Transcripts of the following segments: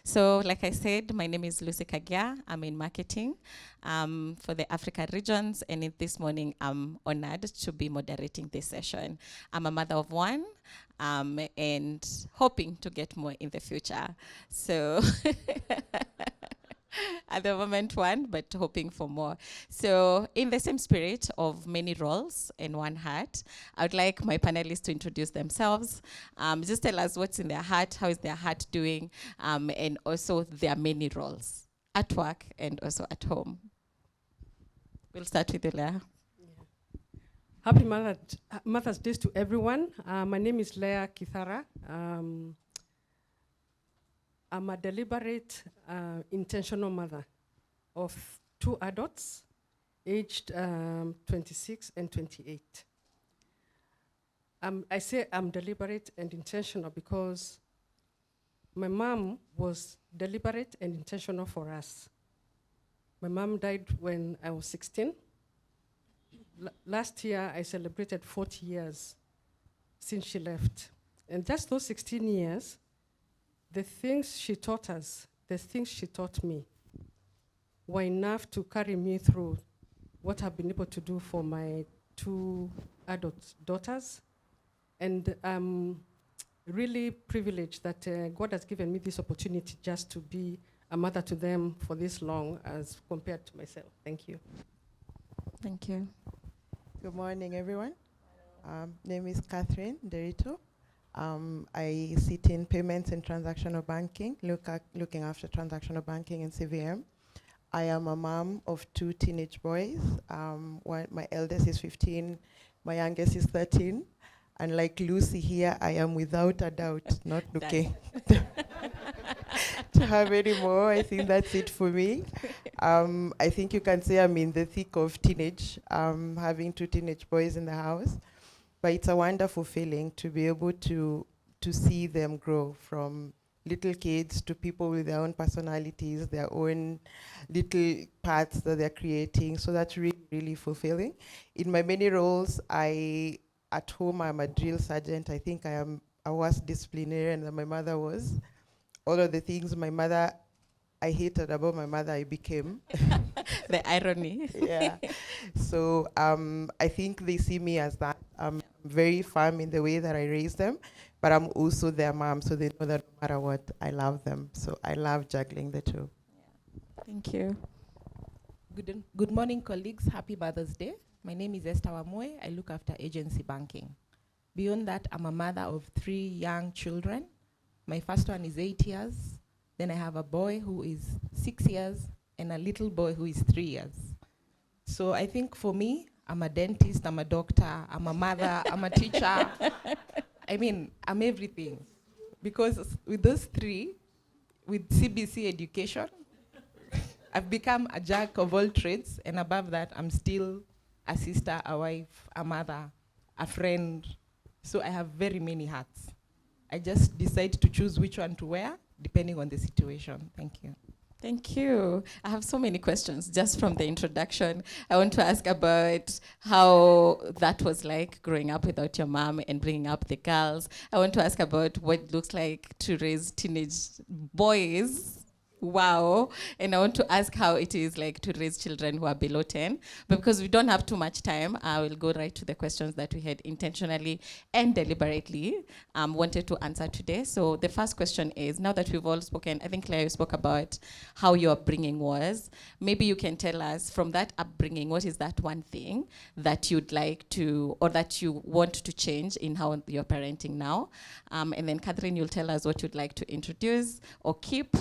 So, like I said, my name is Lucy Kagia. I'm in marketing for the Africa regions, and this morning I'm honored to be moderating this session. I'm a mother of one, and hoping to get more in the future. So. At the moment one, but hoping for more. So in the same spirit of many roles in one heart, I would like my panelists to introduce themselves. Just tell us what's in their heart, how is their heart doing, and also their many roles at work and also at home. We'll start with you, Leah. Happy Mother's Day to everyone. My name is Leah Kithara. I'm a deliberate, intentional mother of 2 adults, aged 26 and 28. I say I'm deliberate and intentional because my mom was deliberate and intentional for us. My mom died when I was 16. Last year, I celebrated 40 years since she left. And just those 16 years, the things she taught us, the things she taught me, were enough to carry me through what I've been able to do for my 2 adult daughters. And I'm really privileged that God has given me this opportunity just to be a mother to them for this long as compared to myself. Thank you. Thank you. Good morning, everyone. Name is Catherine Derito. I sit in payments and transactional banking, looking after transactional banking and CVM. I am a mom of 2 teenage boys. My eldest is 15, my youngest is 13. And like Lucy here, I am without a doubt not looking to have any more. I think that's it for me. I think you can say I'm in the thick of teenage, having 2 teenage boys in the house. But it's a wonderful feeling to be able to see them grow from little kids to people with their own personalities, their own little paths that they're creating. So that's really, really fulfilling. In my many roles, at home, I'm a drill sergeant. I think I am a worse disciplinarian than my mother was. All of the things I hated about my mother, I became. The irony. Yeah. So I think they see me as that. I'm very firm in the way that I raise them, but I'm also their mom, so they know that no matter what, I love them. So I love juggling the 2. Yeah. Thank you. Good morning, colleagues. Happy Mother's Day. My name is Esther Wamoe. I look after agency banking. Beyond that, I'm a mother of 3 young children. My first one is 8 years. Then I have a boy who is 6 years and a little boy who is 3 years. So I think for me, I'm a dentist, I'm a doctor, I'm a mother, I'm a teacher. I mean, I'm everything. Because with those 3, with CBC education, I've become a jack of all trades, and above that, I'm still a sister, a wife, a mother, a friend. So I have very many hats. I just decide to choose which one to wear, depending on the situation. Thank you. Thank you. I have so many questions just from the introduction. I want to ask about how that was like growing up without your mom and bringing up the girls. I want to ask about what it looks like to raise teenage boys. Wow. And I want to ask how it is like to raise children who are below 10. But because we don't have too much time, I will go right to the questions that we had intentionally and deliberately wanted to answer today. So the first question is, now that we've all spoken, I think Claire, you spoke about how your upbringing was. Maybe you can tell us from that upbringing, what is that one thing that you'd like to, or that you want to change in how you're parenting now? And then Catherine, you'll tell us what you'd like to introduce or keep.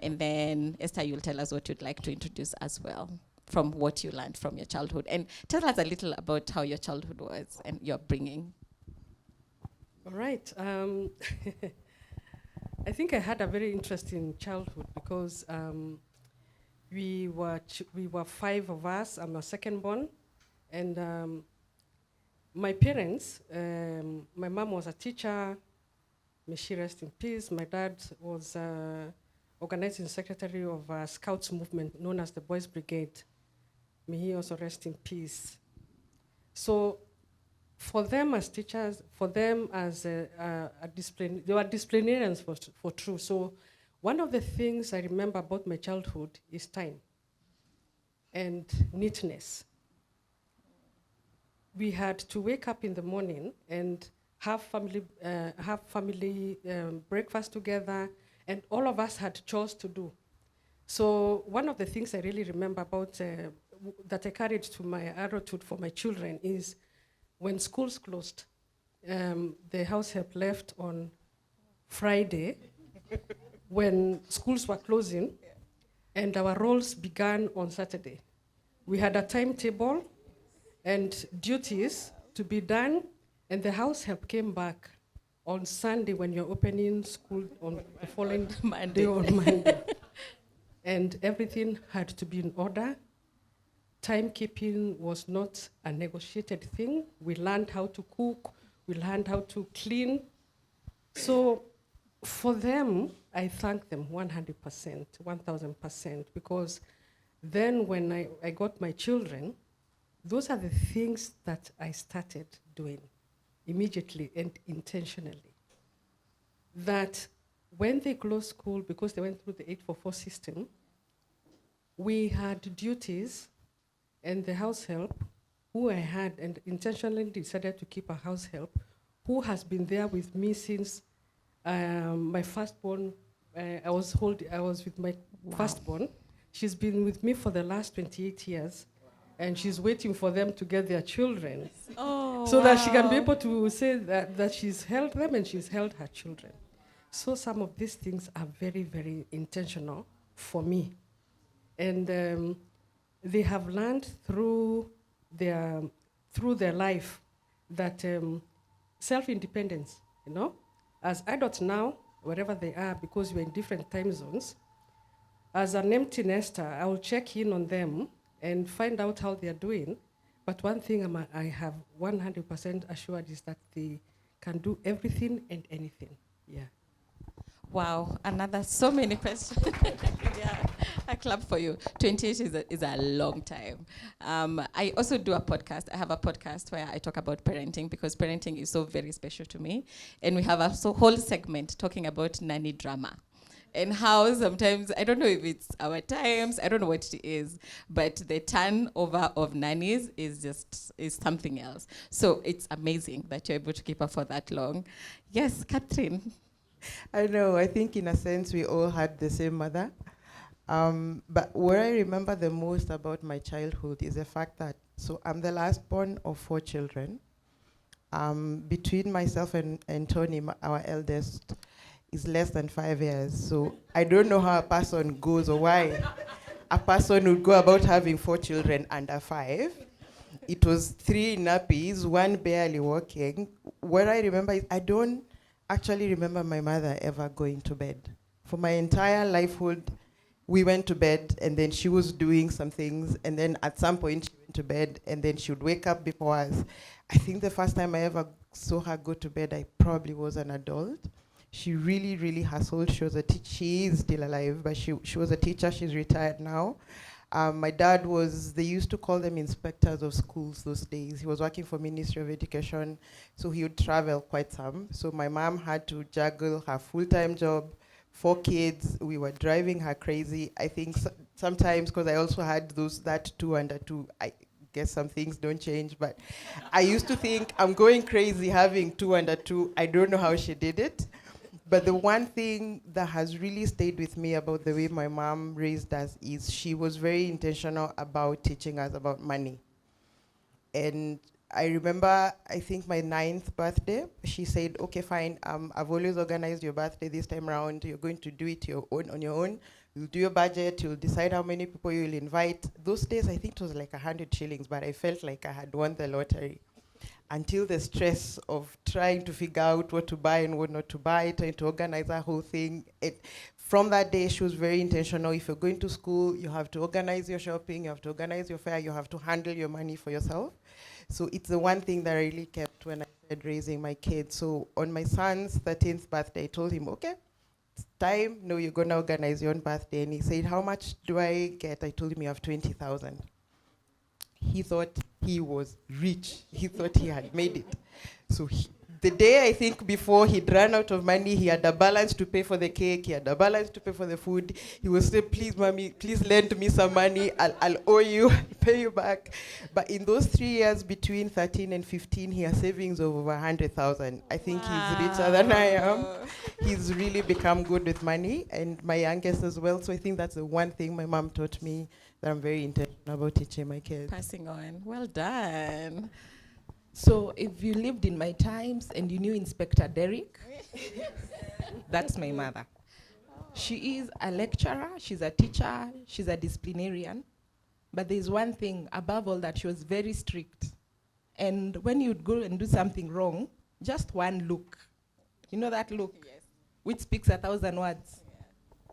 And then Esther, you'll tell us what you'd like to introduce as well from what you learned from your childhood. And tell us a little about how your childhood was and your upbringing. All right. I think I had a very interesting childhood because we were 5 of us. I'm a second born. And my parents, my mom was a teacher. May she rest in peace. My dad was organizing secretary of a Scouts movement known as the Boys Brigade. May he also rest in peace. So for them as teachers, for them as a discipline, they were disciplinarians for true. So One of the things I remember about my childhood is time and neatness. We had to wake up in the morning and have family breakfast together, and all of us had chores to do. So one of the things I really remember about that I carried to my adulthood for my children is when schools closed, the house help left on Friday when schools were closing, and our roles began on Saturday. We had a timetable and duties to be done, and the house help came back on Sunday when you're opening school on the following Monday on Monday. And everything had to be in order. Timekeeping was not a negotiated thing. We learned how to cook, we learned how to clean. So for them, I thank them 100%, 1000%, because then when I got my children, those are the things that I started doing immediately and intentionally. That when they closed school, because they went through the 844 system, we had duties, and the house help, who I had, and intentionally decided to keep a house help, who has been there with me since my firstborn. I was with my firstborn. She's been with me for the last 28 years, and she's waiting for them to get their children, so that she can be able to say that she's held them and she's held her children. So some of these things are very, very intentional for me. And they have learned through their life that self-independence, as adults now, wherever they are, because we're in different time zones, as an empty nester, I will check in on them and find out how they're doing. But one thing I have 100% assured is that they can do everything and anything. Yeah. Wow, so many questions. Yeah, I clap for you. 28 is a long time. I also do a podcast. I have a podcast where I talk about parenting, because parenting is so very special to me. And we have a whole segment talking about nanny drama. And how sometimes, I don't know if it's our times, I don't know what it is, but the turnover of nannies is something else. So it's amazing that you're able to keep up for that long. Yes, Catherine. I know, I think in a sense we all had the same mother. But what I remember the most about my childhood is the fact that, so I'm the last born of 4 children. Between myself and Tony, our eldest, is less than 5 years. So I don't know how a person goes, or why a person would go about having 4 children under 5. It was 3 nappies, 1 barely walking. What I remember is I don't actually remember my mother ever going to bed. For my entire lifehood, we went to bed, and then she was doing some things, and then at some point she went to bed, and then she would wake up before us. I think the first time I ever saw her go to bed, I probably was an adult. She really, really hustled. She was a teacher. She is still alive, but she was a teacher. She's retired now. My dad they used to call them inspectors of schools those days. He was working for Ministry of Education, so he would travel quite some. So my mom had to juggle her full-time job, 4 kids. We were driving her crazy. I think sometimes, because I also had that 2 under 2, I guess some things don't change, but I used to think I'm going crazy having 2 under 2. I don't know how she did it. But the one thing that has really stayed with me about the way my mom raised us is she was very intentional about teaching us about money. And I remember, I think my 9th birthday, she said, okay, fine, I've always organized your birthday this time around. You're going to do it on your own. You'll do your budget. You'll decide how many people you'll invite. Those days, I think it was like 100 shillings, but I felt like I had won the lottery. Until the stress of trying to figure out what to buy and what not to buy, trying to organize that whole thing. From that day, she was very intentional. If you're going to school, you have to organize your shopping, you have to organize your fare, you have to handle your money for yourself. So it's the one thing that I really kept when I started raising my kids. So on my son's 13th birthday, I told him, okay, it's time. No, you're going to organize your own birthday. And he said, how much do I get? I told him, you have 20,000. He thought he was rich. He thought he had made it. So the day I think before he'd run out of money, he had a balance to pay for the cake, he had a balance to pay for the food. He would say, please, mommy, please lend me some money. I'll owe you, I'll pay you back. But in those 3 years between 13 and 15, he has savings of over 100,000. I think he's richer than I am. He's really become good with money, and my youngest as well. So I think that's the one thing my mom taught me that I'm very intentional about teaching my kids. Passing on. Well done. So if you lived in my times and you knew Inspector Derrick, that's my mother. She is a lecturer, she's a teacher, she's a disciplinarian. But there's one thing, above all that, she was very strict. And when you'd go and do something wrong, just one look. You know that look? Yes. Which speaks 1,000 words. Yeah.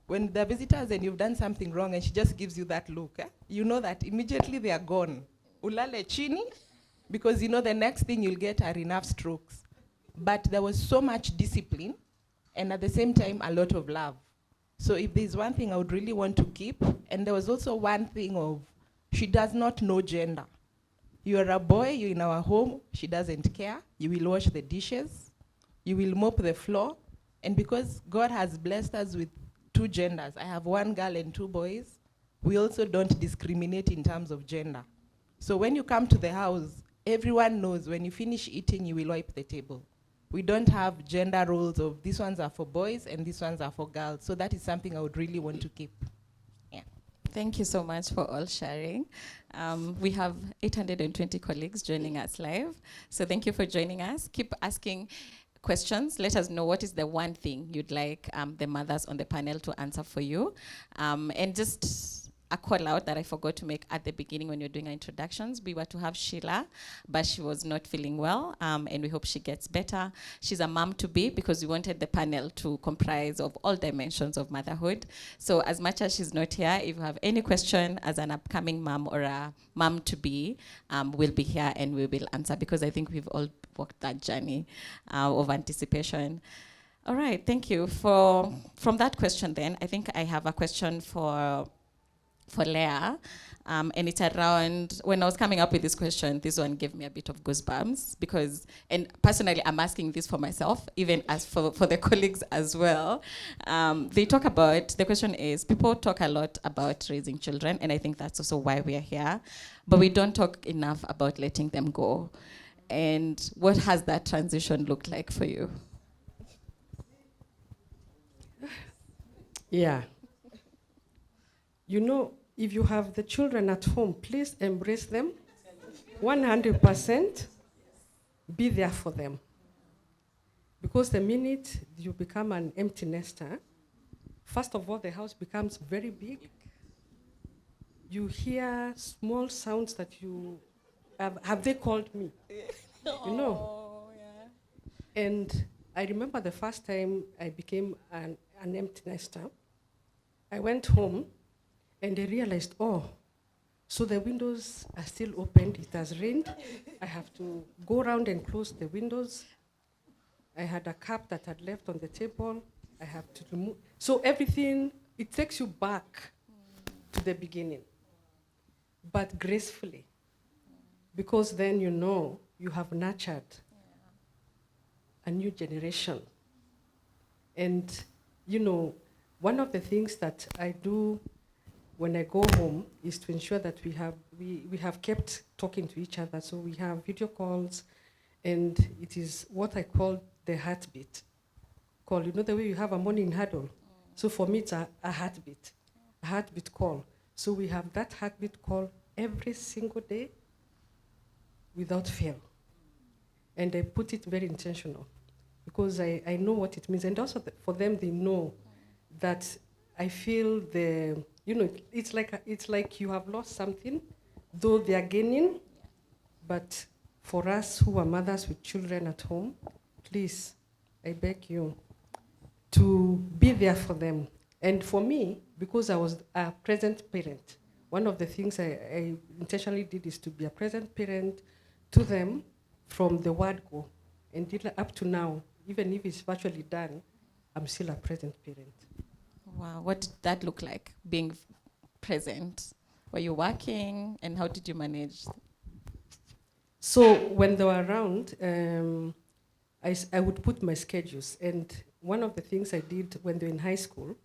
When they're visitors and you've done something wrong and she just gives you that look, you know that immediately they are gone. Ulale chini, because you know the next thing you'll get are enough strokes. But there was so much discipline and at the same time a lot of love. So if there's one thing I would really want to keep, and there was also one thing of, she does not know gender. You are a boy, you're in our home, she doesn't care. You will wash the dishes, you will mop the floor, and because God has blessed us with 2 genders, I have 1 girl and 2 boys, we also don't discriminate in terms of gender. So when you come to the house, everyone knows when you finish eating, you will wipe the table. We don't have gender roles of these ones are for boys and these ones are for girls. So that is something I would really want to keep. Yeah. Thank you so much for all sharing. We have 820 colleagues joining us live. So thank you for joining us. Keep asking questions. Let us know what is the one thing you'd like the mothers on the panel to answer for you. And just a call out that I forgot to make at the beginning when you're doing our introductions. We were to have Sheila, but she was not feeling well, and we hope she gets better. She's a mom-to-be because we wanted the panel to comprise of all dimensions of motherhood. So as much as she's not here, if you have any question as an upcoming mom or a mom-to-be, we'll be here and we will answer because I think we've all walked that journey of anticipation. All right, thank you. From that question then, I think I have a question for Leah, and it's around, when I was coming up with this question, this one gave me a bit of goosebumps because, and personally I'm asking this for myself, even as for the colleagues as well. They talk about, the question is, people talk a lot about raising children, and I think that's also why we are here, but we don't talk enough about letting them go. And what has that transition looked like for you? Yeah. You know, if you have the children at home, please embrace them 100%. Be there for them. Because the minute you become an empty nester, first of all, the house becomes very big. You hear small sounds that you, have they called me? You know? Yeah. And I remember the first time I became an empty nester, I went home and I realized, oh, so the windows are still opened, it has rained. I have to go around and close the windows. I had a cup that had left on the table. I have to remove. So everything, it takes you back to the beginning, but gracefully. Because then you know you have nurtured a new generation. And, you know, one of the things that I do when I go home is to ensure that we have kept talking to each other. So we have video calls, and it is what I call the heartbeat call. You know the way you have a morning huddle? So for me, it's a heartbeat call. So we have that heartbeat call every single day without fail. And I put it very intentional because I know what it means. And also for them, they know that I feel the, you know, it's like you have lost something, though they are gaining. But for us who are mothers with children at home, please, I beg you to be there for them. And for me, because I was a present parent, one of the things I intentionally did is to be a present parent to them from the word go. And up to now, even if it's virtually done, I'm still a present parent. Wow, what did that look like, being present? Were you working, and how did you manage? So when they were around, I would put my schedules. And one of the things I did when they were in high school,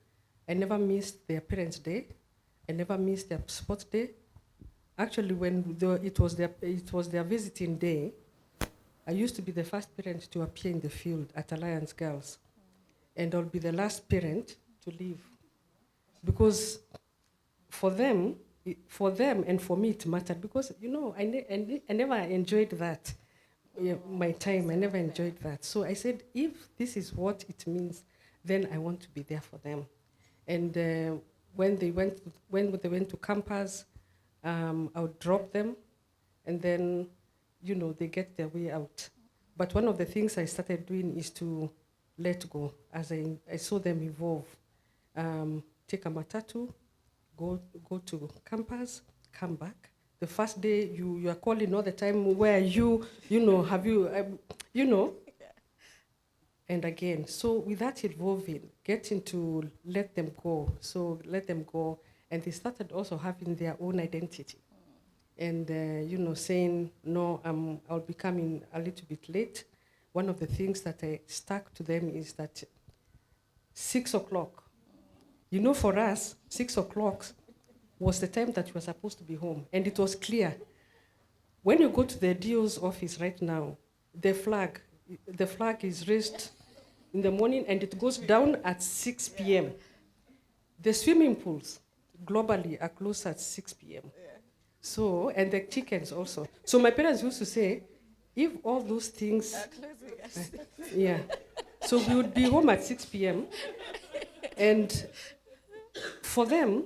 I never missed their parents' day. I never missed their sports day. Actually, when it was their visiting day, I used to be the first parent to appear in the field at Alliance Girls. And I'll be the last parent to leave. Because for them and for me it mattered, because I never enjoyed that. My time, I never enjoyed that. So I said, if this is what it means, then I want to be there for them. And when they went to campus, I would drop them, and then they get their way out. But one of the things I started doing is to let go as I saw them evolve. Take a matatu, go to campus, come back. The first day you are calling all the time, where have you, and again. So with that evolving, getting to let them go. So let them go, and they started also having their own identity. And saying, no, I'll be coming a little bit late. One of the things that I stuck to them is that 6 o'clock, for us, 6 o'clock was the time that you were supposed to be home. And it was clear. When you go to the DO's office right now, the flag is raised in the morning and it goes down at 6 p.m. The swimming pools globally are closed at 6 p.m. So, and the chickens also. So my parents used to say, if all those things, so we would be home at 6 p.m. And for them,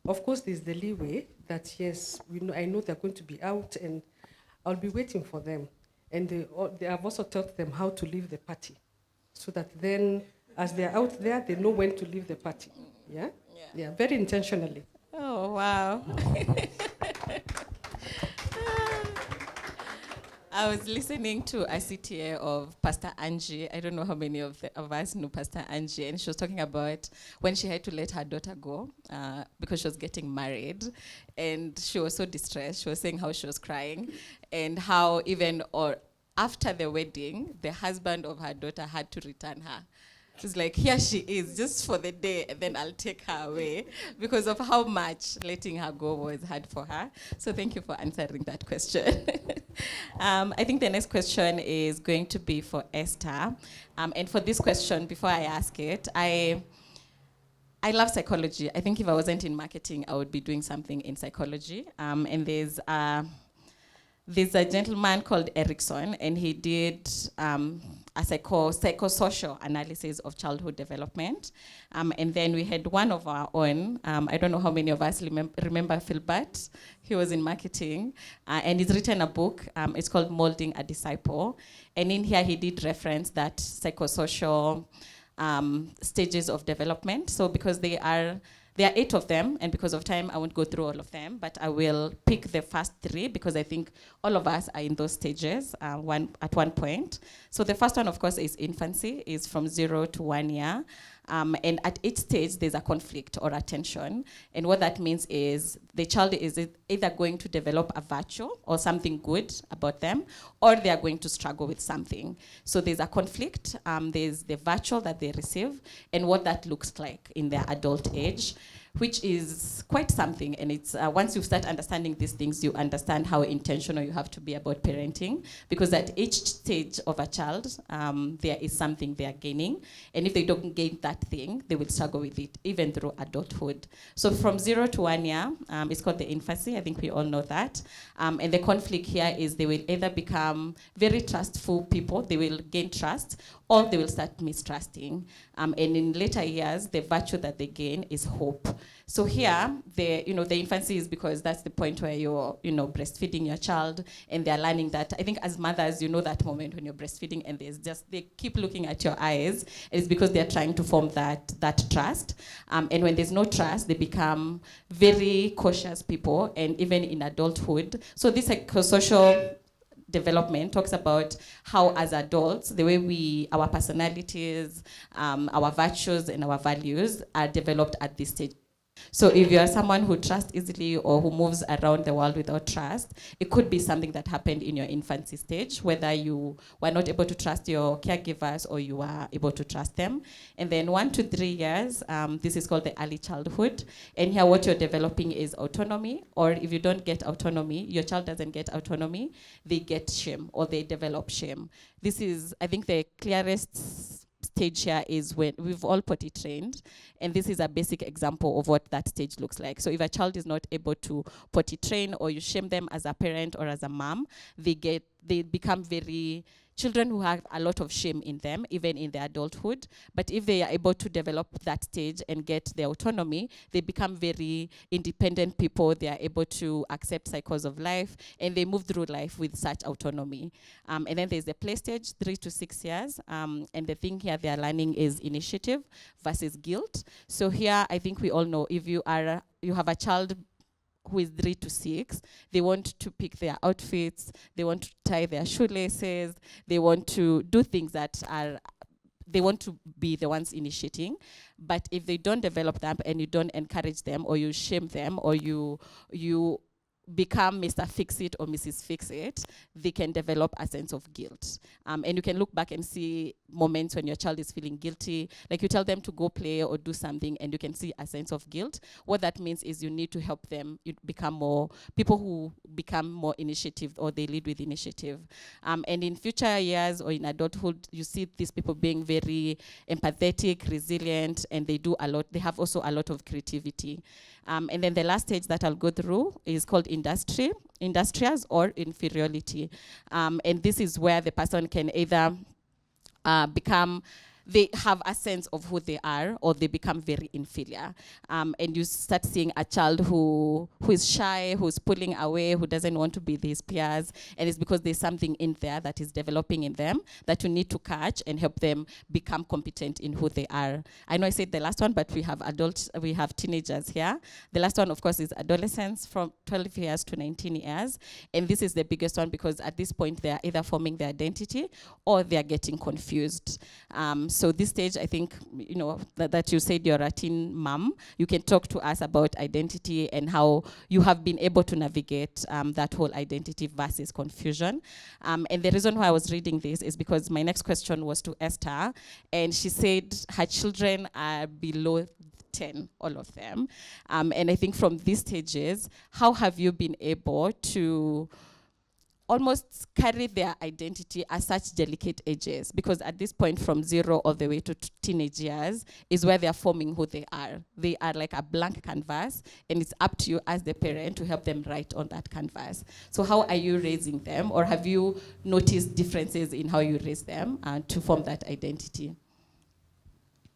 of course, there's the leeway that, yes, I know they're going to be out and I'll be waiting for them. And they have also taught them how to leave the party, so that then, as they're out there, they know when to leave the party. Yeah, very intentionally. Oh, wow. I was listening to a CTA of Pastor Angie. I don't know how many of us know Pastor Angie. And she was talking about when she had to let her daughter go because she was getting married. And she was so distressed. She was saying how she was crying. And how even after the wedding, the husband of her daughter had to return her. She's like, here she is, just for the day, and then I'll take her away, because of how much letting her go was hard for her. So thank you for answering that question. I think the next question is going to be for Esther. And for this question, before I ask it, I love psychology. I think if I wasn't in marketing, I would be doing something in psychology. And there's a gentleman called Erickson, and he did a psychosocial analysis of childhood development. And then we had one of our own. I don't know how many of us remember Philbert. He was in marketing. And he's written a book. It's called Molding a Disciple. And in here, he did reference that psychosocial stages of development. So because there are 8 of them, and because of time, I won't go through all of them, but I will pick the first 3 because I think all of us are in those stages at one point. So the first one, of course, is infancy, is from 0 to 1 year. And at each stage, there's a conflict or a tension. And what that means is the child is either going to develop a virtue or something good about them, or they are going to struggle with something. So there's a conflict, there's the virtue that they receive, and what that looks like in their adult age, which is quite something. And it's once you start understanding these things, you understand how intentional you have to be about parenting, because at each stage of a child, there is something they are gaining. And if they don't gain that thing, they will struggle with it, even through adulthood. So from 0 to 1 year, it's called the infancy. I think we all know that. And the conflict here is they will either become very trustful people, they will gain trust, or they will start mistrusting. And in later years, the virtue that they gain is hope. So here, the infancy is because that's the point where you're, breastfeeding your child, and they're learning that. I think as mothers, that moment when you're breastfeeding, and they keep looking at your eyes. It's because they're trying to form that trust. And when there's no trust, they become very cautious people, and even in adulthood. So this psychosocial development talks about how, as adults, the way our personalities, our virtues, and our values are developed at this stage. So if you are someone who trusts easily or who moves around the world without trust, it could be something that happened in your infancy stage, whether you were not able to trust your caregivers or you were able to trust them. And then 1 to 3 years, this is called the early childhood. And here what you're developing is autonomy, or if you don't get autonomy, your child doesn't get autonomy, they get shame or they develop shame. This is, I think, the clearest stage here is when we've all potty trained, and this is a basic example of what that stage looks like. So if a child is not able to potty train, or you shame them as a parent or as a mom, they become very children who have a lot of shame in them, even in their adulthood. But if they are able to develop that stage and get their autonomy, they become very independent people. They are able to accept cycles of life, and they move through life with such autonomy. And then there's the play stage, 3 to 6 years. And the thing here they are learning is initiative versus guilt. So here, I think we all know, if you have a child who is 3 to 6, they want to pick their outfits, they want to tie their shoelaces, they want to do things that they want to be the ones initiating. But if they don't develop them and you don't encourage them, or you shame them, or you become Mr. Fix-It or Mrs. Fix-It, they can develop a sense of guilt. And you can look back and see moments when your child is feeling guilty, like you tell them to go play or do something, and you can see a sense of guilt. What that means is you need to help them become more people who become more initiative, or they lead with initiative. And in future years or in adulthood, you see these people being very empathetic, resilient, and they do a lot. They have also a lot of creativity. And then the last stage that I'll go through is called industrias or inferiority. And this is where the person can either they have a sense of who they are, or they become very inferior. And you start seeing a child who is shy, who's pulling away, who doesn't want to be with his peers, and it's because there's something in there that is developing in them that you need to catch and help them become competent in who they are. I know I said the last one, but we have teenagers here. The last one, of course, is adolescents from 12 years to 19 years. And this is the biggest one, because at this point, they are either forming their identity or they are getting confused. So this stage, I think, that you said you're a teen mom, you can talk to us about identity and how you have been able to navigate that whole identity versus confusion. And the reason why I was reading this is because my next question was to Esther, and she said her children are below 10, all of them. And I think from these stages, how have you been able to almost carry their identity at such delicate ages? Because at this point, from 0 all the way to teenage years is where they're forming who they are. They are like a blank canvas, and it's up to you as the parent to help them write on that canvas. So how are you raising them, or have you noticed differences in how you raise them to form that identity?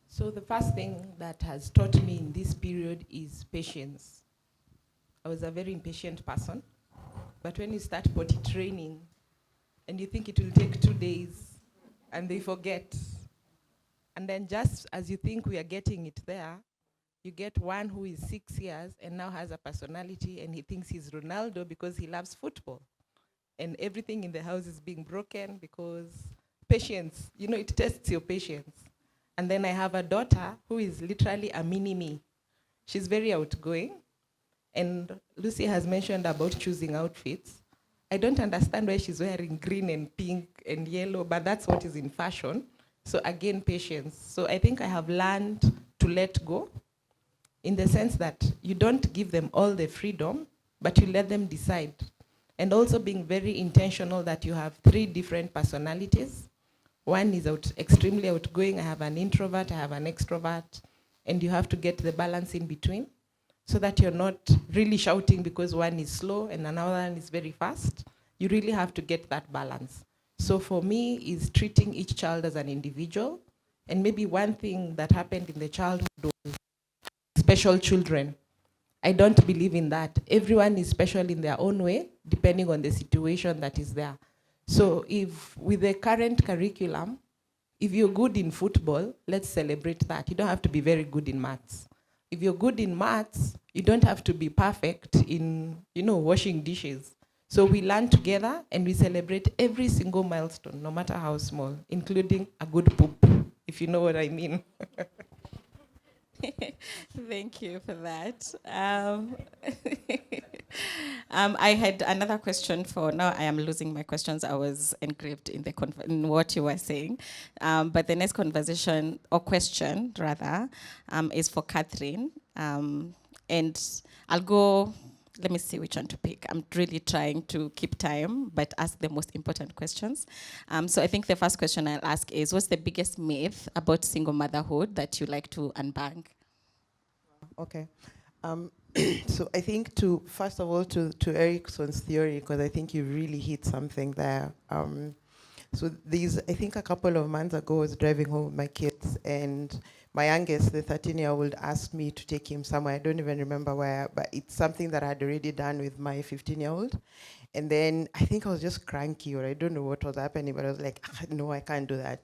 So the first thing that has taught me in this period is patience. I was a very impatient person. But when you start potty training and you think it will take 2 days and they forget, and then just as you think we are getting it there, you get one who is 6 years and now has a personality, and he thinks he's Ronaldo because he loves football. And everything in the house is being broken because patience, it tests your patience. And then I have a daughter who is literally a mini-me. She's very outgoing. And Lucy has mentioned about choosing outfits. I don't understand why she's wearing green and pink and yellow, but that's what is in fashion. So again, patience. So I think I have learned to let go, in the sense that you don't give them all the freedom, but you let them decide. And also being very intentional that you have 3 different personalities. One is extremely outgoing. I have an introvert, I have an extrovert, and you have to get the balance in between, so that you're not really shouting because one is slow and another one is very fast. You really have to get that balance. So for me, is treating each child as an individual. And maybe one thing that happened in the childhood was special children. I don't believe in that. Everyone is special in their own way, depending on the situation that is there. So if with the current curriculum, if you're good in football, let's celebrate that. You don't have to be very good in maths. If you're good in maths, you don't have to be perfect in, washing dishes. So we learn together and we celebrate every single milestone, no matter how small, including a good poop, if you know what I mean. Thank you for that. I had another question for now. I am losing my questions. I was engraved in in what you were saying. But the next conversation or question rather is for Catherine. And I'll go. Let me see which one to pick. I'm really trying to keep time, but ask the most important questions. So I think the first question I'll ask is, what's the biggest myth about single motherhood that you like to unbank? Okay. Um, so I think first of all, to Erickson's theory, because I think you really hit something there. So I think a couple of months ago, I was driving home with my kids, and my youngest, the 13-year-old, asked me to take him somewhere. I don't even remember where, but it's something that I had already done with my 15-year-old. And then I think I was just cranky, or I don't know what was happening, but I was like, no, I can't do that.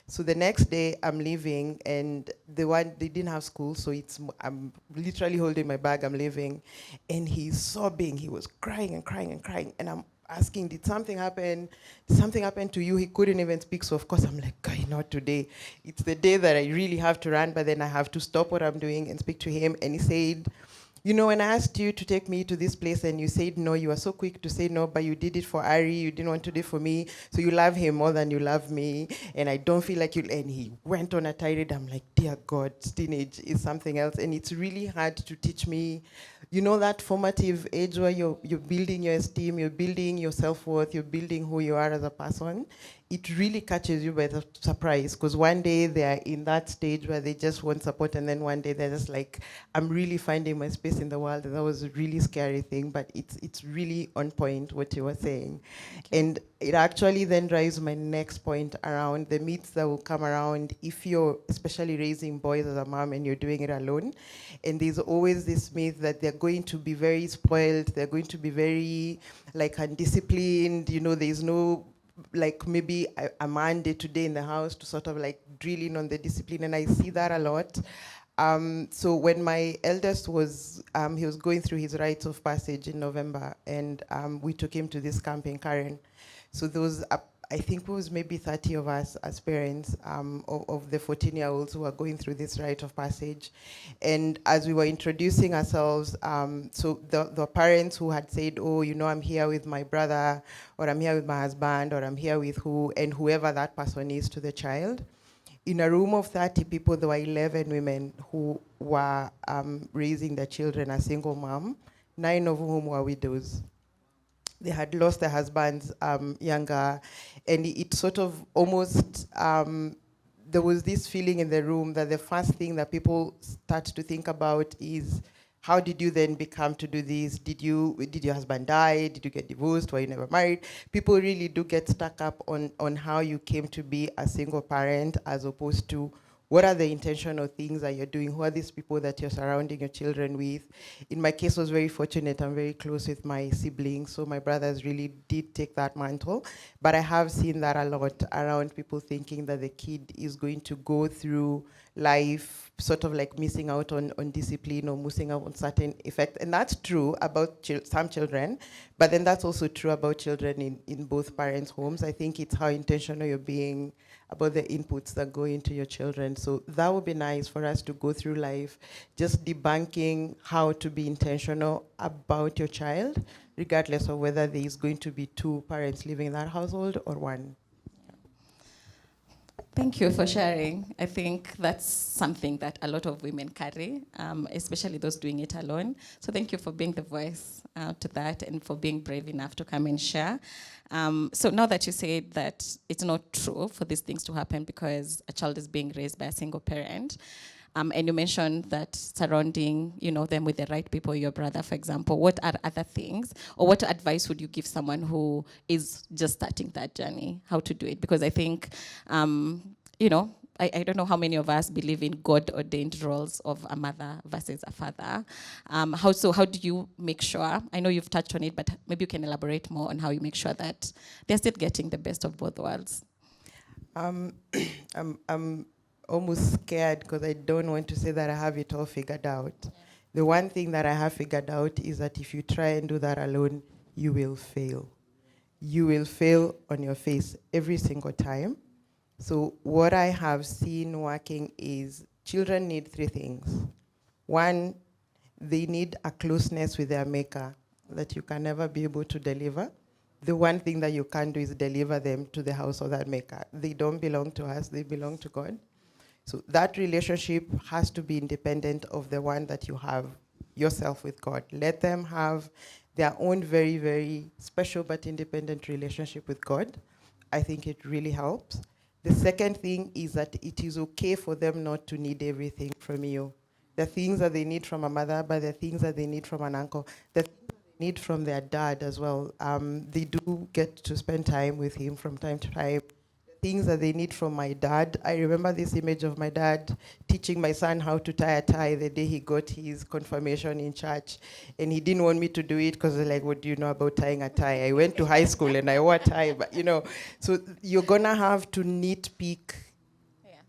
So the next day I'm leaving, and they didn't have school, so I'm literally holding my bag, I'm leaving, and he's sobbing. He was crying and crying and crying, and I'm asking, did something happen? Did something happen to you? He couldn't even speak, so of course I'm like, God, not today. It's the day that I really have to run, but then I have to stop what I'm doing and speak to him. And he said, you know, when I asked you to take me to this place and you said no, you were so quick to say no, but you did it for Ari, you didn't want to do it for me, so you love him more than you love me, and I don't feel like you, and he went on a tirade. I'm like, dear God, teenage is something else, and it's really hard to teach me, you know, that formative age where you're building your esteem, you're building your self-worth, you're building who you are as a person. It really catches you by the surprise, because one day they're in that stage where they just want support, and then one day they're just like, I'm really finding my space in the world. And that was a really scary thing, but it's really on point what you were saying. And it actually then drives my next point around the myths that will come around if you're especially raising boys as a mom and you're doing it alone. And there's always this myth that they're going to be very spoiled, they're going to be very like undisciplined, you know, there's no like maybe a man day to day in the house to sort of like drill in on the discipline, and I see that a lot. So when my eldest was, he was going through his rites of passage in November, and we took him to this camp in Karen. So there was, I think it was maybe 30 of us as parents of the 14-year-olds who were going through this rite of passage. And as we were introducing ourselves, so the parents who had said, oh, you know, I'm here with my brother, or I'm here with my husband, or I'm here with whoever that person is to the child. In a room of 30 people, there were 11 women who were raising their children as single mom, 9 of whom were widows. They had lost their husbands younger, and it sort of almost, there was this feeling in the room that the first thing that people start to think about is, how did you then become to do this? Did your husband die? Did you get divorced? Were you never married? People really do get stuck up on how you came to be a single parent, as opposed to what are the intentional things that you're doing? Who are these people that you're surrounding your children with? In my case, I was very fortunate. I'm very close with my siblings, so my brothers really did take that mantle. But I have seen that a lot around people thinking that the kid is going to go through life sort of like missing out on discipline or missing out on certain effects. And that's true about some children, but then that's also true about children in both parents' homes. I think it's how intentional you're being about the inputs that go into your children. So that would be nice for us to go through life just debunking how to be intentional about your child, regardless of whether there is going to be 2 parents living in that household or 1. Thank you for sharing. I think that's something that a lot of women carry, especially those doing it alone. So thank you for being the voice to that and for being brave enough to come and share. So now that you said that it's not true for these things to happen because a child is being raised by a single parent, and you mentioned that surrounding, them with the right people, your brother, for example, what are other things, or what advice would you give someone who is just starting that journey, how to do it? Because I think, I don't know how many of us believe in God-ordained roles of a mother versus a father. How do you make sure, I know you've touched on it, but maybe you can elaborate more on how you make sure that they're still getting the best of both worlds? I'm almost scared because I don't want to say that I have it all figured out. Yeah. The one thing that I have figured out is that if you try and do that alone, you will fail. You will fail on your face every single time. So what I have seen working is children need three things. One, they need a closeness with their maker that you can never be able to deliver. The one thing that you can do is deliver them to the house of that maker. They don't belong to us, they belong to God. So that relationship has to be independent of the one that you have yourself with God. Let them have their own very, very special but independent relationship with God. I think it really helps. The second thing is that it is okay for them not to need everything from you. The things that they need from a mother, but the things that they need from an uncle, the things that they need from their dad as well. They do get to spend time with him from time to time. Things that they need from my dad. I remember this image of my dad teaching my son how to tie a tie the day he got his confirmation in church. And he didn't want me to do it because like, what do you know about tying a tie? I went to high school and I wore a tie, but so you're gonna have to nitpick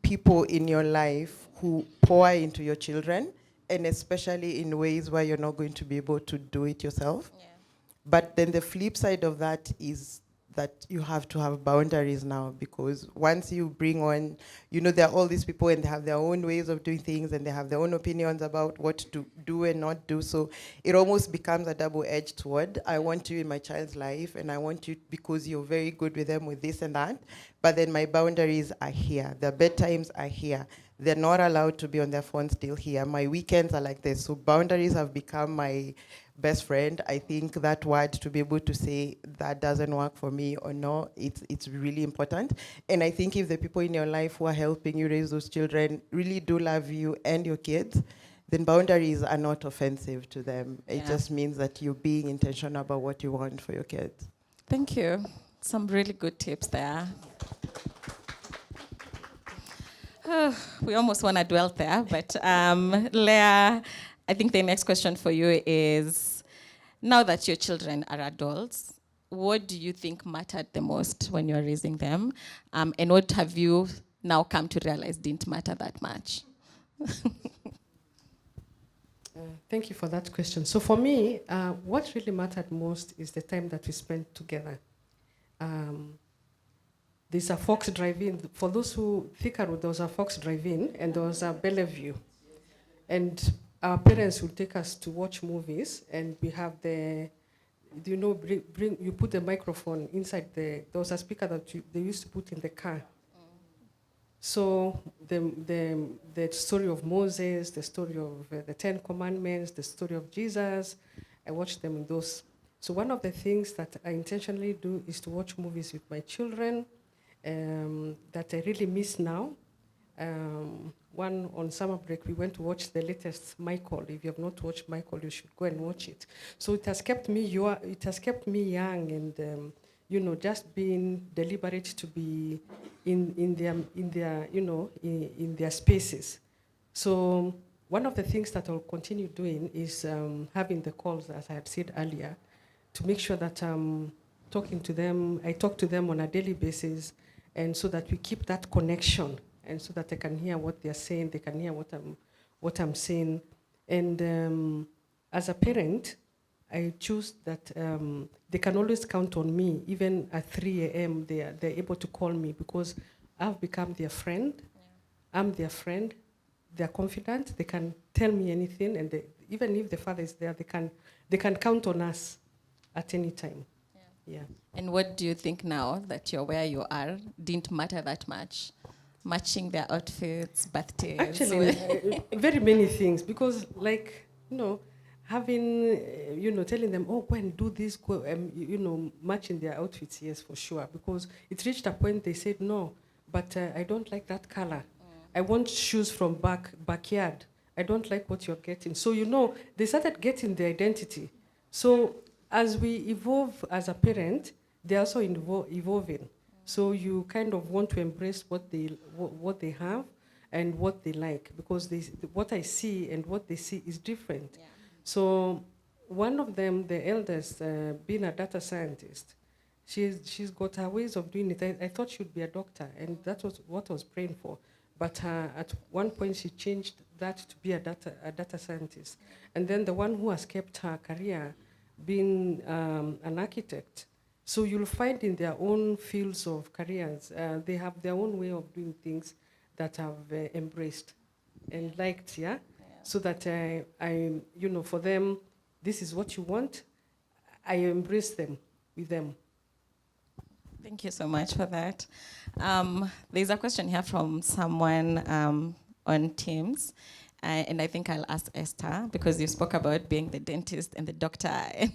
people in your life who pour into your children, and especially in ways where you're not going to be able to do it yourself. Yeah. But then the flip side of that is that you have to have boundaries now, because once you bring on, there are all these people and they have their own ways of doing things and they have their own opinions about what to do and not do. So it almost becomes a double-edged sword. I want you in my child's life and I want you because you're very good with them with this and that. But then my boundaries are here. Their bedtimes are here. They're not allowed to be on their phones still here. My weekends are like this. So boundaries have become my best friend. I think that word, to be able to say that doesn't work for me or no, it's really important. And I think if the people in your life who are helping you raise those children really do love you and your kids, then boundaries are not offensive to them. Yeah. It just means that you're being intentional about what you want for your kids. Thank you. Some really good tips there. We almost want to dwell there, but Leah, I think the next question for you is, now that your children are adults, what do you think mattered the most when you were raising them? And what have you now come to realize didn't matter that much? Thank you for that question. So for me, what really mattered most is the time that we spent together. There's a Fox Drive-In. For those who Thika Road, there was a Fox Drive-In and there was a Bellevue. And our parents would take us to watch movies, and we have you put the microphone inside there was a speaker that they used to put in the car. So the story of Moses, the story of the Ten Commandments, the story of Jesus, I watched them in those. So one of the things that I intentionally do is to watch movies with my children that I really miss now. One on summer break, we went to watch the latest Michael. If you have not watched Michael, you should go and watch it. So it has kept me young and just being deliberate to be in their spaces. So one of the things that I'll continue doing is having the calls, as I had said earlier, to make sure that talking to them, I talk to them on a daily basis, and so that we keep that connection, and so that they can hear what they're saying, they can hear what I'm saying. And as a parent, I choose that they can always count on me. Even at 3 a.m., they're able to call me because I've become their friend. Yeah. I'm their friend. They're confident. They can tell me anything, and even if the father is there, they can count on us at any time. Yeah. And what do you think now that you're where you are didn't matter that much? Matching their outfits, birthdays? Actually, very many things, because having, telling them, oh, go and do this, go, matching their outfits, yes, for sure. Because it reached a point they said, no, but I don't like that color. I want shoes from backyard. I don't like what you're getting. So, they started getting their identity. So as we evolve as a parent, they're also evolving. So you kind of want to embrace what they have and what they like, because what I see and what they see is different. Yeah. So one of them, the eldest, being a data scientist, she's got her ways of doing it. I thought she'd be a doctor, and that was what I was praying for. But at one point, she changed that to be a data scientist. And then the one who has kept her career being an architect. So you'll find in their own fields of careers, they have their own way of doing things that I've embraced. and liked, yeah? So that for them, this is what you want. I embrace them with them. Thank you so much for that. There's a question here from someone on Teams. And I think I'll ask Esther, because you spoke about being the dentist and the doctor and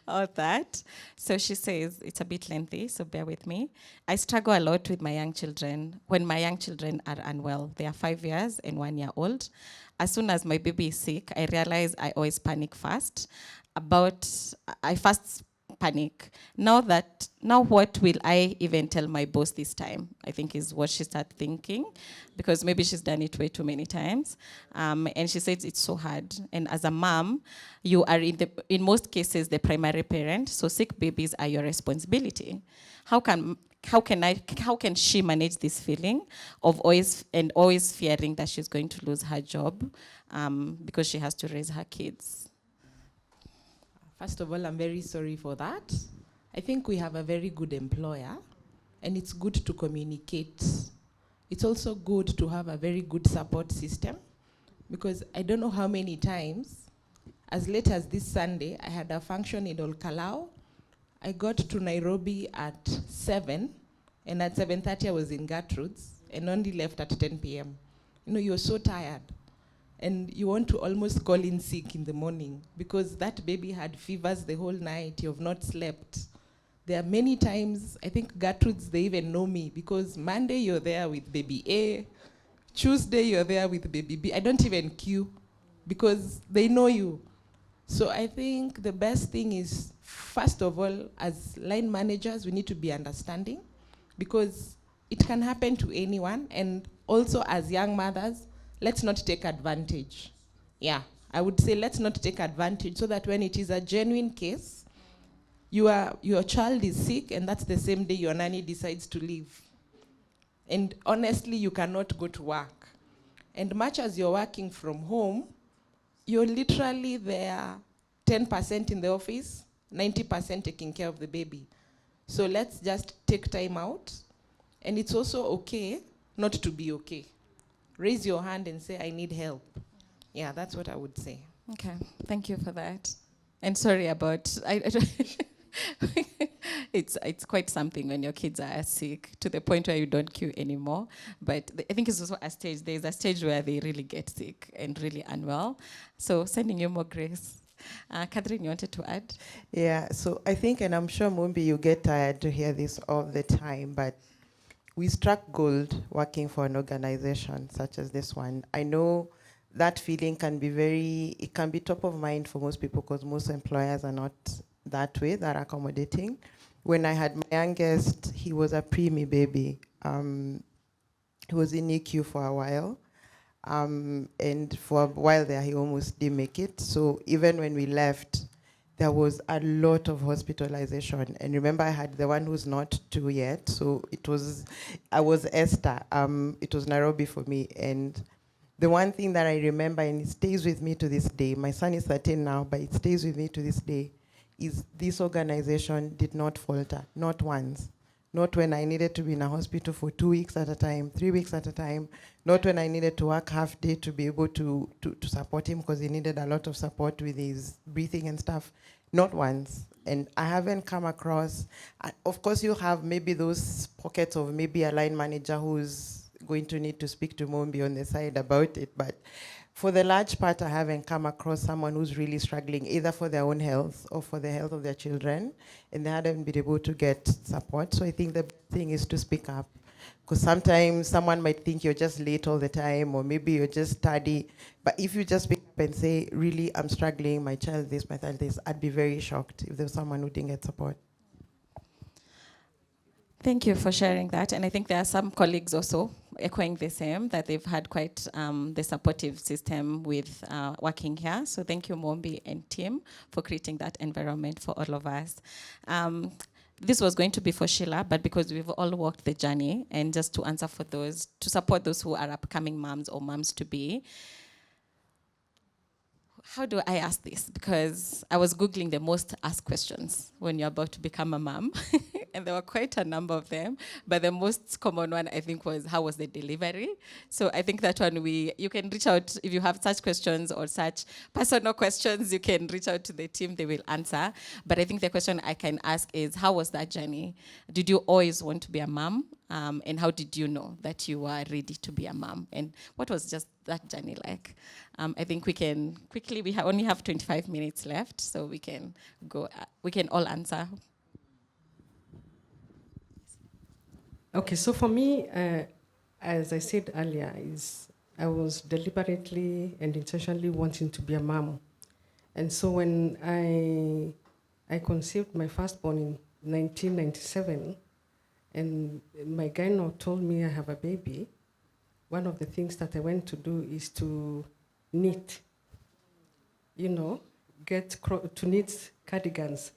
all that. So she says, it's a bit lengthy, so bear with me. I struggle a lot with my young children when my young children are unwell. They are 5 years and 1 year old. As soon as my baby is sick, I realize I always panic first. I first panic. Now what will I even tell my boss this time? I think is what she started thinking, because maybe she's done it way too many times. And she says it's so hard. And as a mom, you are in most cases the primary parent, so sick babies are your responsibility. How can she manage this feeling of always fearing that she's going to lose her job because she has to raise her kids? First of all, I'm very sorry for that. I think we have a very good employer, and it's good to communicate. It's also good to have a very good support system, because I don't know how many times, as late as this Sunday, I had a function in Olkalau. I got to Nairobi at 7, and at 7:30 I was in Gertrude's, and only left at 10 p.m. You're so tired. And you want to almost call in sick in the morning, because that baby had fevers the whole night, you have not slept. There are many times, I think Gertrude's, they even know me, because Monday you're there with baby A, Tuesday you're there with baby B. I don't even queue, because they know you. So I think the best thing is, first of all, as line managers, we need to be understanding, because it can happen to anyone. And also as young mothers, let's not take advantage. Yeah, I would say let's not take advantage, so that when it is a genuine case, your child is sick and that's the same day your nanny decides to leave. And honestly, you cannot go to work. And much as you're working from home, you're literally there 10% in the office, 90% taking care of the baby. So let's just take time out. And it's also okay not to be okay. Raise your hand and say, I need help. Yeah, that's what I would say. Okay, thank you for that. And sorry about, it's quite something when your kids are sick to the point where you don't queue anymore. But I think it's also a stage, there's a stage where they really get sick and really unwell. So sending you more grace. Catherine, you wanted to add? Yeah, so I think, and I'm sure, Mumbi, you get tired to hear this all the time, but we struck gold working for an organization such as this one. I know that feeling can be it can be top of mind for most people, because most employers are not that way, that accommodating. When I had my youngest, he was a preemie baby. He was in NICU for a while. And for a while there, he almost didn't make it. So even when we left, there was a lot of hospitalization. And remember, I had the one who's not 2 yet. So I was Esther. It was Nairobi for me. And the one thing that I remember, and it stays with me to this day, my son is 13 now, but it stays with me to this day, is this organization did not falter, not once. Not when I needed to be in a hospital for 2 weeks at a time, 3 weeks at a time. Not when I needed to work half day to be able to support him, because he needed a lot of support with his breathing and stuff. Not once. And I haven't come across, of course you have maybe those pockets of maybe a line manager who's going to need to speak to Mombi on the side about it, but for the large part, I haven't come across someone who's really struggling, either for their own health or for the health of their children, and they hadn't been able to get support. So I think the thing is to speak up, because sometimes someone might think you're just late all the time, or maybe you're just tardy. But if you just speak up and say, really, I'm struggling, my child this, my child this, I'd be very shocked if there's someone who didn't get support. Thank you for sharing that. And I think there are some colleagues also echoing the same, that they've had quite the supportive system with working here. So thank you, Mombi and team, for creating that environment for all of us. This was going to be for Sheila, but because we've all walked the journey, and just to answer for those, to support those who are upcoming moms or moms-to-be, how do I ask this? Because I was Googling the most asked questions when you're about to become a mom. and there were quite a number of them. But the most common one, I think, was how was the delivery? So I think that one you can reach out if you have such questions or such personal questions, you can reach out to the team, they will answer. But I think the question I can ask is, how was that journey? Did you always want to be a mom? And how did you know that you were ready to be a mom? And what was just that journey like? I think we can quickly, we only have 25 minutes left, so we can go, we can all answer. Okay, so for me, as I said earlier, I was deliberately and intentionally wanting to be a mom. And so when I conceived my firstborn in 1997, and my gyno told me I have a baby, one of the things that I went to do is to knit, to knit cardigans.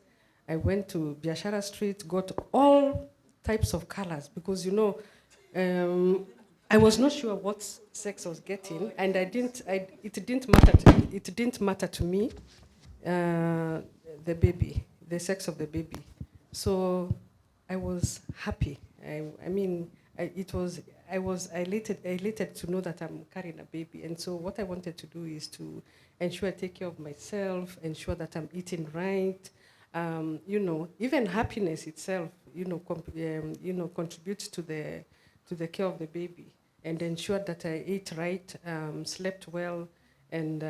I went to Biashara Street, got all types of colors because, I was not sure what sex I was getting, and it didn't matter to me, the baby, the sex of the baby. So I was happy. I was elated to know that I'm carrying a baby. And so what I wanted to do is to ensure I take care of myself, ensure that I'm eating right. Even happiness itself, contributes to the care of the baby, and ensure that I ate right, slept well, and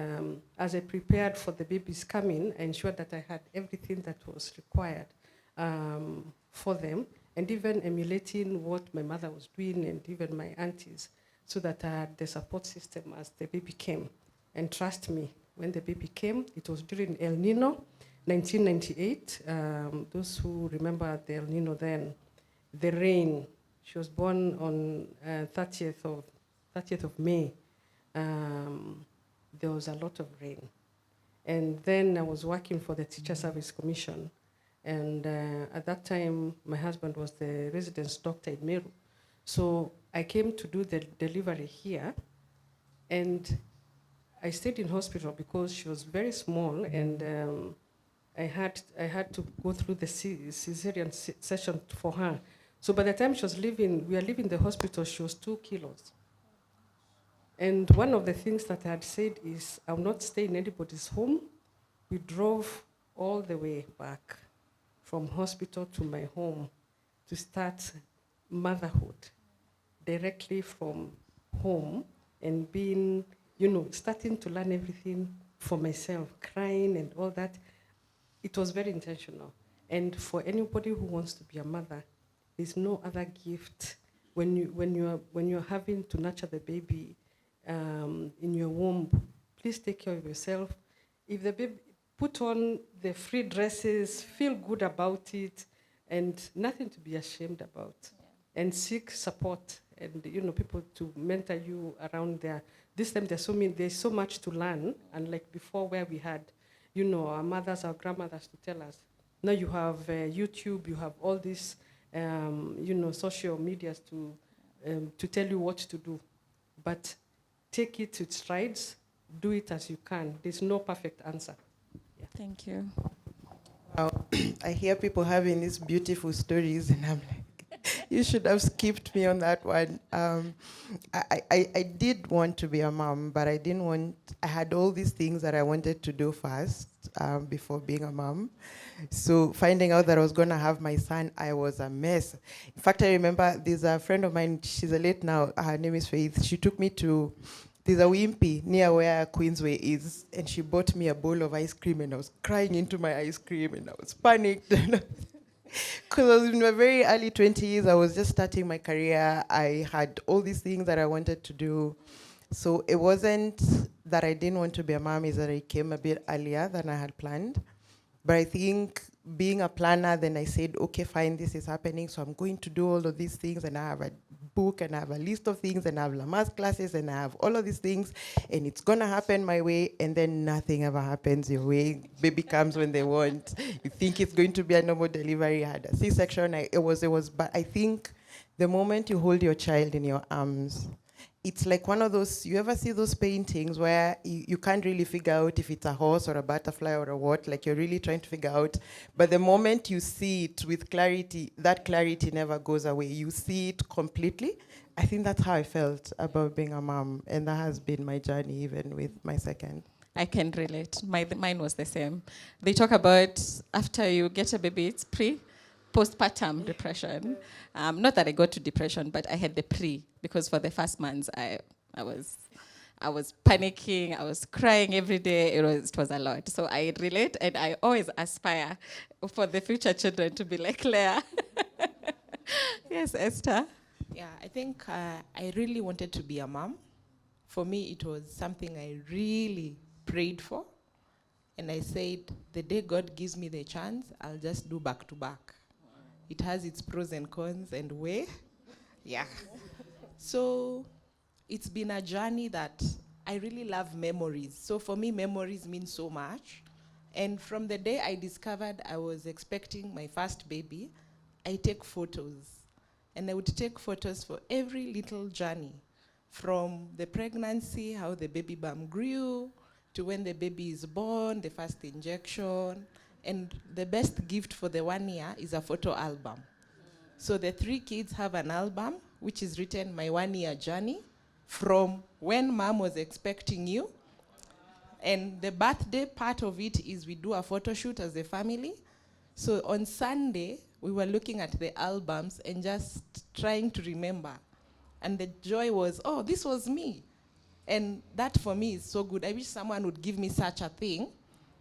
as I prepared for the baby's coming, I ensured that I had everything that was required for them, and even emulating what my mother was doing and even my aunties, so that I had the support system as the baby came. And trust me, when the baby came, it was during El Nino, 1998. Those who remember the El Nino then, the rain. She was born on 30th of May. There was a lot of rain. And then I was working for the Teacher Service Commission. And at that time, my husband was the residence doctor in Meru. So I came to do the delivery here. And I stayed in hospital because she was very small, and I had to go through the cesarean session for her. So by the time we were leaving the hospital, she was 2 kilos. And one of the things that I had said is, I will not stay in anybody's home. We drove all the way back from hospital to my home to start motherhood directly from home, and being, starting to learn everything for myself, crying and all that. It was very intentional. And for anybody who wants to be a mother, there's no other gift when you're having to nurture the baby in your womb. Please take care of yourself. If the baby, put on the free dresses, feel good about it, and nothing to be ashamed about. Yeah. And seek support, and people to mentor you around there. This time there's so much to learn, unlike before where we had, our mothers, our grandmothers to tell us. Now you have YouTube, you have all these, social medias to tell you what to do. But take it to strides, do it as you can. There's no perfect answer. Yeah. Thank you. I hear people having these beautiful stories, and I'm like, you should have skipped me on that one. I did want to be a mom, but I had all these things that I wanted to do first before being a mom. So finding out that I was going to have my son, I was a mess. In fact, I remember there's a friend of mine, she's late now, her name is Faith. She took me to, there's a Wimpy near where Queensway is, and she bought me a bowl of ice cream, and I was crying into my ice cream, and I was panicked. Because I was in my very early 20s, I was just starting my career. I had all these things that I wanted to do. So it wasn't that I didn't want to be a mom, it's that I came a bit earlier than I had planned. But I think being a planner, then I said, okay, fine, this is happening, so I'm going to do all of these things, and I have a book, and I have a list of things, and I have Lama's classes, and I have all of these things, and it's gonna happen my way, and then nothing ever happens your way. Baby comes when they want. You think it's going to be a normal delivery. I had a C-section. It was, but I think the moment you hold your child in your arms, it's like one of those, you ever see those paintings where you can't really figure out if it's a horse or a butterfly or a what, like you're really trying to figure out, but the moment you see it with clarity, that clarity never goes away. You see it completely. I think that's how I felt about being a mom, and that has been my journey even with my second. I can relate. Mine was the same. They talk about after you get a baby, it's postpartum depression. Not that I got to depression, but I had the because for the first months I was panicking. I was crying every day. It was a lot. So I relate, and I always aspire for the future children to be like Claire. Yes, Esther. Yeah, I think I really wanted to be a mom. For me, it was something I really prayed for. And I said, the day God gives me the chance, I'll just do back to back. It has its pros and cons and way. Yeah. So it's been a journey that I really love memories. So for me, memories mean so much. And from the day I discovered I was expecting my first baby, I take photos. And I would take photos for every little journey, from the pregnancy, how the baby bump grew, to when the baby is born, the first injection. And the best gift for the 1 year is a photo album. So the 3 kids have an album, which is written my 1 year journey, from when mom was expecting you. And the birthday part of it is we do a photo shoot as a family. So on Sunday, we were looking at the albums and just trying to remember. And the joy was, oh, this was me. And that for me is so good. I wish someone would give me such a thing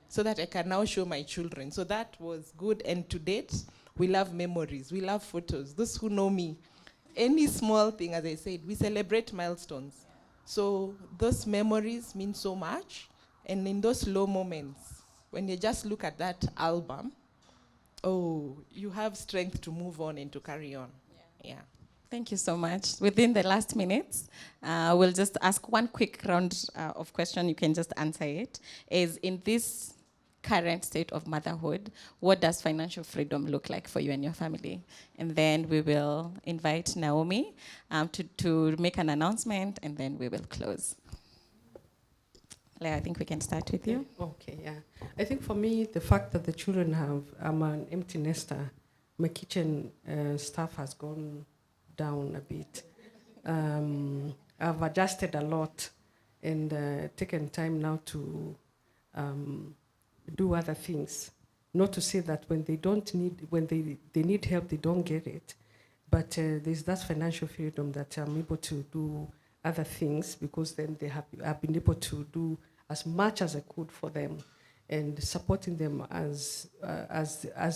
so that I can now show my children. So that was good. And to date, we love memories. We love photos. Those who know me, any small thing, as I said, we celebrate milestones. So those memories mean so much. And in those low moments, when you just look at that album, oh, you have strength to move on and to carry on. Yeah. Thank you so much. Within the last minutes, we'll just ask one quick round of question. You can just answer it. Is in this current state of motherhood, what does financial freedom look like for you and your family? And then we will invite Naomi to make an announcement, and then we will close. Leah, I think we can start with you. Okay, yeah. I think for me, the fact that the children I'm an empty nester. My kitchen stuff has gone down a bit. I've adjusted a lot and taken time now to do other things. Not to say that when they need help, they don't get it. But there's that financial freedom that I'm able to do other things, because then I've been able to do as much as I could for them and supporting them as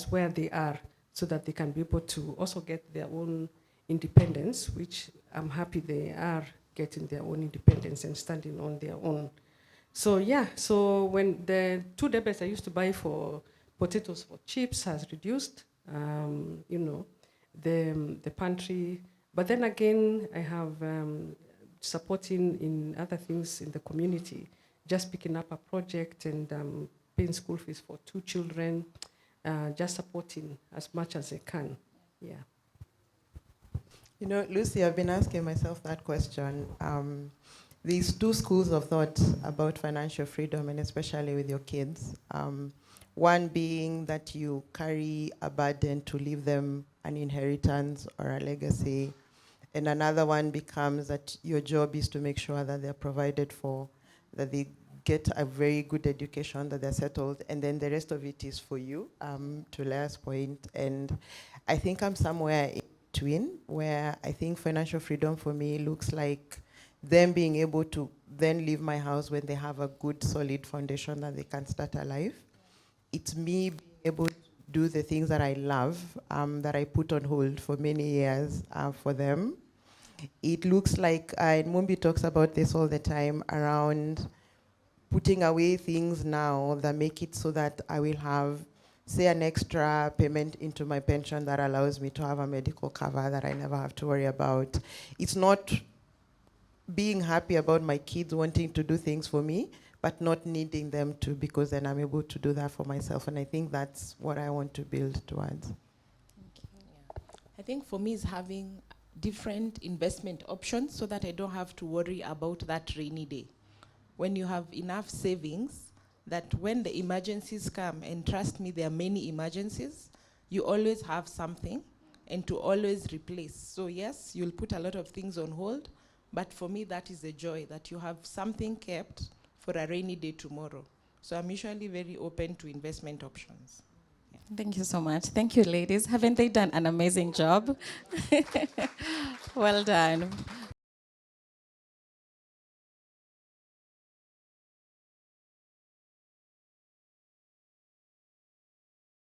where they are, so that they can be able to also get their own independence, which I'm happy they are getting their own independence and standing on their own. So yeah, so when the 2 debits I used to buy for potatoes for chips has reduced, the pantry. But then again, I have supporting in other things in the community, just picking up a project and paying school fees for 2 children, just supporting as much as I can, yeah. You know, Lucy, I've been asking myself that question. These 2 schools of thought about financial freedom, and especially with your kids. One being that you carry a burden to leave them an inheritance or a legacy. And another one becomes that your job is to make sure that they're provided for, that they get a very good education, that they're settled, and then the rest of it is for you, to Leah's point. And I think I'm somewhere in between, where I think financial freedom for me looks like them being able to then leave my house when they have a good, solid foundation that they can start a life. It's me being able to do the things that I love, that I put on hold for many years for them. It looks like, and Mumbi talks about this all the time, around putting away things now that make it so that I will have, say, an extra payment into my pension that allows me to have a medical cover that I never have to worry about. It's not being happy about my kids wanting to do things for me, but not needing them to, because then I'm able to do that for myself. And I think that's what I want to build towards. I think for me is having different investment options so that I don't have to worry about that rainy day. When you have enough savings, that when the emergencies come, and trust me, there are many emergencies, you always have something and to always replace. So yes, you'll put a lot of things on hold, but for me, that is a joy, that you have something kept for a rainy day tomorrow. So I'm usually very open to investment options. Thank you so much. Thank you, ladies. Haven't they done an amazing job? Well done.